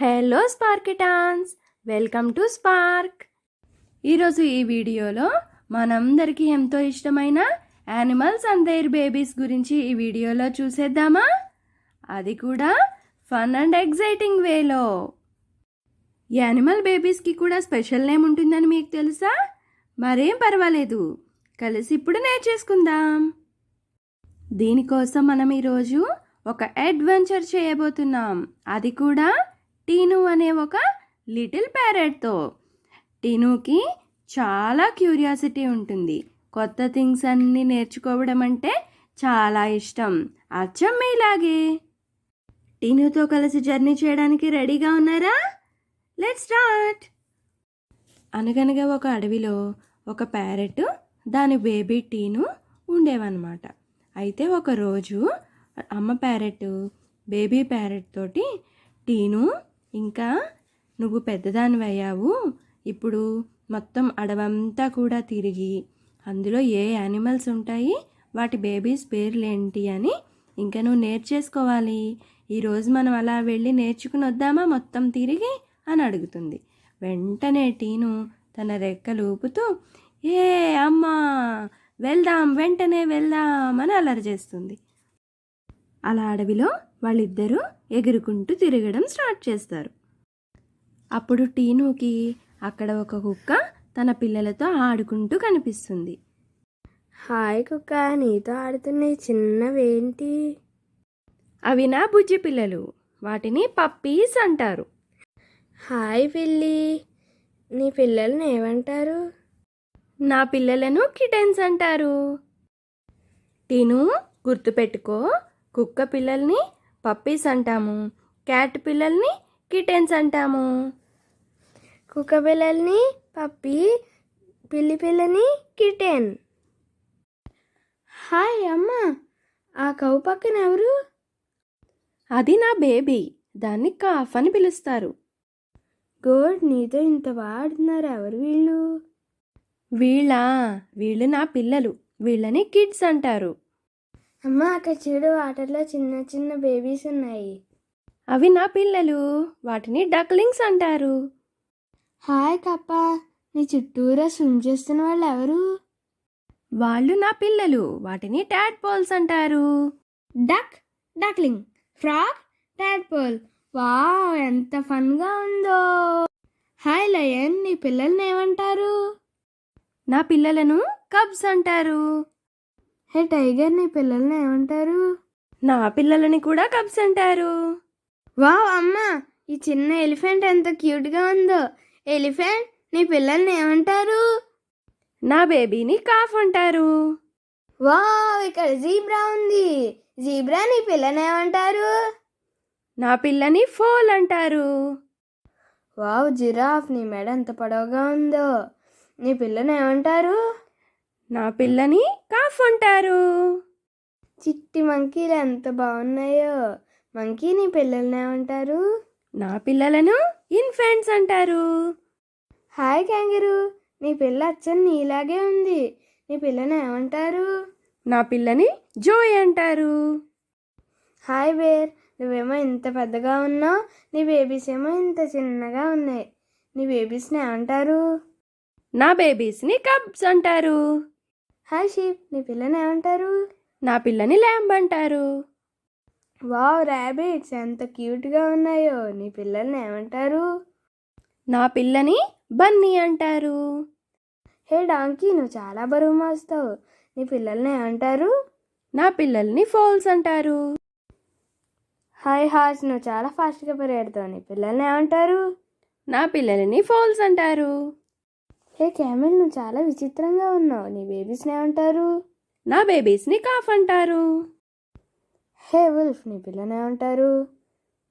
Hello Sparkitans, welcome to Spark. ఈరోజు ఈ వీడియోలో మనందరికీ ఎంతో ఇష్టమైన యానిమల్స్ అండ్ దేర్ బేబీస్ గురించి ఈ వీడియోలో చూసేద్దామా? అది కూడా ఫన్ అండ్ ఎగ్జైటింగ్ వేలో. యానిమల్ బేబీస్కి కూడా స్పెషల్ నేమ్ ఉంటుందని మీకు తెలుసా? మరేం పర్వాలేదు, కలిసి ఇప్పుడు నేర్చేసుకుందాం. దీనికోసం మనం ఈరోజు ఒక అడ్వెంచర్ చేయబోతున్నాం, అది కూడా టీను అనే ఒక లిటిల్ ప్యారెట్తో. టీనుకి చాలా క్యూరియాసిటీ ఉంటుంది, కొత్త థింగ్స్ అన్నీ నేర్చుకోవడం అంటే చాలా ఇష్టం, అచ్చం మీలాగే. టీనుతో కలిసి జర్నీ చేయడానికి రెడీగా ఉన్నారా? Let's start. అనగనగా ఒక అడవిలో ఒక ప్యారెట్, దాని బేబీ టీను ఉండేవన్నమాట. అయితే ఒకరోజు అమ్మ ప్యారెట్ బేబీ ప్యారెట్ తోటి, టీను, ఇంకా నువ్వు పెద్దదానివి అయ్యావు, ఇప్పుడు మొత్తం అడవంతా కూడా తిరిగి అందులో ఏ యానిమల్స్ ఉంటాయి, వాటి బేబీస్ పేర్లేంటి అని ఇంకా నువ్వు నేర్చేసుకోవాలి. ఈరోజు మనం అలా వెళ్ళి నేర్చుకుని వద్దామా మొత్తం తిరిగి అని అడుగుతుంది. వెంటనే టీను తన రెక్కలు ఊపుతూ, ఏ అమ్మా, వెళ్దాం, వెంటనే వెళ్దాం అని అలరి చేస్తుంది. అలా అడవిలో వాళ్ళిద్దరూ ఎగురుకుంటూ తిరగడం స్టార్ట్ చేస్తారు. అప్పుడు టీనుకి అక్కడ ఒక కుక్క తన పిల్లలతో ఆడుకుంటూ కనిపిస్తుంది. హాయ్ కుక్క, నీతో ఆడుతున్నాయి చిన్నవేంటి? అవి నా బుజ్జి పిల్లలు, వాటిని పప్పీస్ అంటారు. హాయ్ పిల్లి, నీ పిల్లల్ని ఏమంటారు? నా పిల్లలను కిటెన్స్ అంటారు. టీను, గుర్తుపెట్టుకో, కుక్క పిల్లల్ని పప్పీస్ అంటాము, క్యాట్ పిల్లల్ని కిటెన్స్ అంటాము. కుక్క పిల్లల్ని పప్పి, పిల్లి పిల్లని కిటెన్. హాయ్ అమ్మ, ఆ కౌ పక్కన ఎవరు? అది నా బేబీ, దాన్ని కాఫ్ అని పిలుస్తారు. గుడ్, నీతో ఇంత వాడుతున్నారు, ఎవరు వీళ్ళు? వీళ్ళు నా పిల్లలు, వీళ్ళని కిడ్స్ అంటారు. అమ్మ, అక్కడ చూడు, వాటర్లో చిన్న చిన్న బేబీస్ ఉన్నాయి. అవి నా పిల్లలు, వాటిని డక్లింగ్స్ అంటారు. హాయ్ కప్ప, నీ చుట్టూరా స్విమ్ చేస్తున్న వాళ్ళు ఎవరు? వాళ్ళు నా పిల్లలు, వాటిని టాడ్పోల్స్ అంటారు. Duck, duckling, frog, tadpole. Wow, ఎంత ఫన్గా ఉందో. హాయ్ లయన్, నీ పిల్లల్ని ఏమంటారు? నా పిల్లలను కబ్స్ అంటారు. హే టైగర్, నీ పిల్లల్ని ఏమంటారు? నా పిల్లలని కూడా కబ్స్ అంటారు. వావ్ అమ్మ, ఈ చిన్న ఎలిఫెంట్ ఎంత క్యూట్గా ఉందో. ఎలిఫెంట్, నీ పిల్లల్ని ఏమంటారు? నా బేబీని కాఫ్ అంటారు. వావ్, ఇక్కడ జీబ్రా ఉంది. జీబ్రా, నీ పిల్లని ఏమంటారు? నా పిల్లని ఫోల్ అంటారు. వావ్ జిరాఫ్, నీ మెడ ఎంత పొడవుగా ఉందో. నీ పిల్లని ఏమంటారు? నా పిల్లని కాఫ్ అంటారు. చిట్టి మంకీలు ఎంత బాగున్నాయో. మంకీ, నీ పిల్లల్ని ఏమంటారు? నా పిల్లలను ఇన్ఫెంట్స్ అంటారు. హాయ్ క్యాంగరూ, నీ పిల్ల అచ్చం నీలాగే ఉంది. నీ పిల్లని ఏమంటారు? నా పిల్లని జోయ్ అంటారు. హాయ్ బేర్, నువ్వేమో ఇంత పెద్దగా ఉన్నావు, నీ బేబీస్ ఏమో ఇంత చిన్నగా ఉన్నాయి. నీ బేబీస్ని ఏమంటారు? నా బేబీస్ని కబ్స్ అంటారు. హాయ్ షీప్, నీ పిల్లని ఏమంటారు? నా పిల్లని ల్యాంబ్ అంటారు. వావ్ ర్యాబిట్స్, ఎంత క్యూట్గా ఉన్నాయో. నీ పిల్లల్ని ఏమంటారు? నా పిల్లని బన్నీ అంటారు. హే డాంకీ, నువ్వు చాలా బరువు మోస్తావు. నీ పిల్లల్ని ఏమంటారు? నా పిల్లల్ని ఫోల్స్ అంటారు. హాయ్ హార్స్, నువ్వు చాలా ఫాస్ట్గా పరిగెడతావు. నీ పిల్లల్ని ఏమంటారు? నా పిల్లలని ఫోల్స్ అంటారు. హే క్యామెల్, నువ్వు చాలా విచిత్రంగా ఉన్నావు. నీ బేబీస్ని ఏమంటారు? నా బేబీస్ని కాఫ్ అంటారు. హే వుల్ఫ్, నీ పిల్లని ఏమంటారు?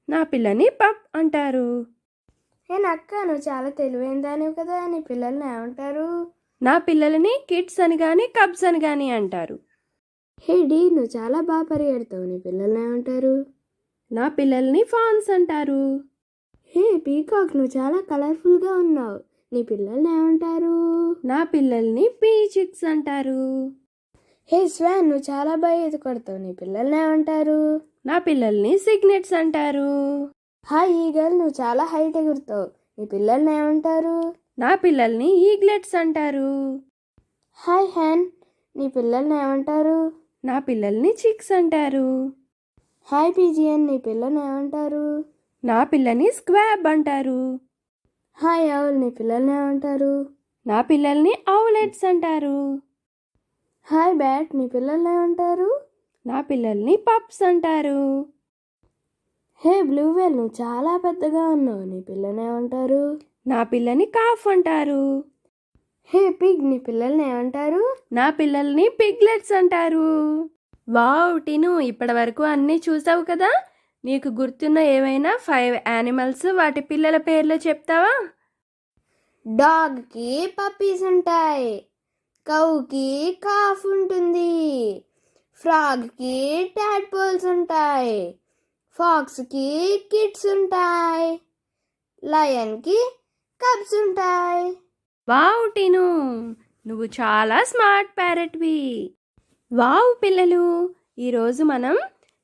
నా పిల్లని పప్ అంటారు. హే నక్క, నువ్వు చాలా తెలివైన దానివి కదా. నీ పిల్లల్ని ఏమంటారు? నా పిల్లలని కిడ్స్ అని కానీ కబ్స్ అని కానీ అంటారు. హే డీ, నువ్వు చాలా బాగా పరిగెడతావు. నీ పిల్లల్ని ఏమంటారు? నా పిల్లల్ని ఫాన్స్ అంటారు. హే పీకాక్, నువ్వు చాలా కలర్ఫుల్గా ఉన్నావు. నీ పిల్లల్ని ఏమంటారు? నా పిల్లల్ని పీ చిక్స్ అంటారు. హే స్వాన్, నువ్వు చాలా బాగా ఈత కొడతావు. నీ పిల్లల్ని ఏమంటారు? నా పిల్లల్ని సిగ్నెట్స్ అంటారు. హాయ్ ఈగల్, నువ్వు చాలా హైట్ ఎగురుతావు. నీ పిల్లల్ని ఏమంటారు? నా పిల్లల్ని ఈగ్లెట్స్ అంటారు. హాయ్ హ్యాన్, నీ పిల్లల్ని ఏమంటారు? నా పిల్లల్ని చిక్స్ అంటారు. హాయ్ పిజియన్, నీ పిల్లల్ని ఏమంటారు? నా పిల్లని స్క్వాబ్ అంటారు. హాయ్ ఔల్, నీ పిల్లల్ని ఏమంటారు? నా పిల్లల్ని ఔలెట్స్ అంటారు. హాయ్ బ్యాట్, నీ పిల్లల్ని ఏమంటారు? నా పిల్లల్ని పప్స్ అంటారు. హే బ్లూవేల్, నువ్వు చాలా పెద్దగా ఉన్నావు. నీ పిల్లని ఏమంటారు? నా పిల్లని కాఫ్ అంటారు. హే పిగ్, నీ పిల్లల్ని ఏమంటారు? నా పిల్లల్ని పిగ్లెట్స్ అంటారు. వావ్ టిను, ఇప్పటి వరకు అన్నీ చూసావు కదా. నీకు గుర్తున్న ఏవైనా 5 యానిమల్స్ వాటి పిల్లల పేర్లు చెప్తావా? డాగ్కి పప్పీస్ ఉంటాయి, కౌకి కాఫ్ ఉంటుంది, ఫ్రాగ్కి టాడ్పోల్స్ ఉంటాయి, ఫాక్స్కి కిడ్స్ ఉంటాయి, లయన్కి కబ్స్ ఉంటాయి. వావ్ టిను, నువ్వు చాలా స్మార్ట్ ప్యారెట్వి. వావ్ పిల్లలు, ఈరోజు మనం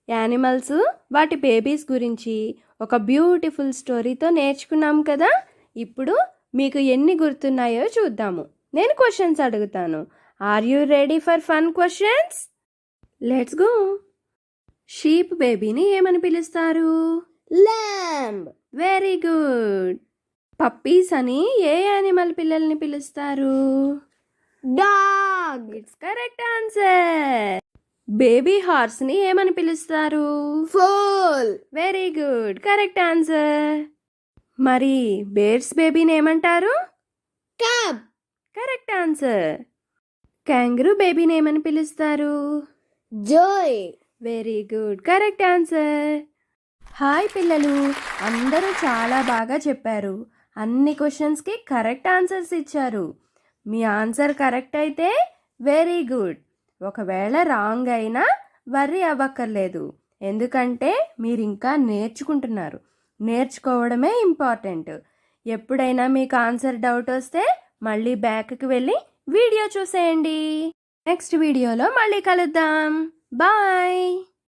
యానిమల్స్ వాటి బేబీస్ గురించి ఒక బ్యూటిఫుల్ స్టోరీతో నేర్చుకున్నాం కదా. ఇప్పుడు మీకు ఎన్ని గుర్తున్నాయో చూద్దాము. నేను క్వశ్చన్స్ అడుగుతాను. Are you ready for fun questions? Let's go. Sheep బేబీని ఏమని పిలుస్తారు? ల్యాంబ్. Very good. పప్పీస్ అని ఏ యానిమల్ పిల్లల్ని పిలుస్తారు? Dog. It's correct answer. Baby హార్స్ని ఏమని పిలుస్తారు? Foal. Very good, correct answer. మరి బేర్స్ బేబీని ఏమంటారు? క్యాబ్. Correct answer. క్యాంగరూ బేబీని ఏమని పిలుస్తారు? Joey. Very good, correct answer. Hi పిల్లలు, అందరూ చాలా బాగా చెప్పారు. అన్ని క్వశ్చన్స్కి కరెక్ట్ ఆన్సర్స్ ఇచ్చారు. మీ ఆన్సర్ కరెక్ట్ అయితే వెరీ గుడ్. ఒకవేళ రాంగ్ అయినా వర్రీ అవ్వక్కర్లేదు, ఎందుకంటే మీరు ఇంకా నేర్చుకుంటున్నారు. నేర్చుకోవడమే ఇంపార్టెంట్. ఎప్పుడైనా మీకు ఆన్సర్ డౌట్ వస్తే మళ్ళీ బ్యాక్కి వెళ్ళి వీడియో చూసేయండి. నెక్స్ట్ వీడియోలో మళ్ళీ కలుద్దాం. బాయ్.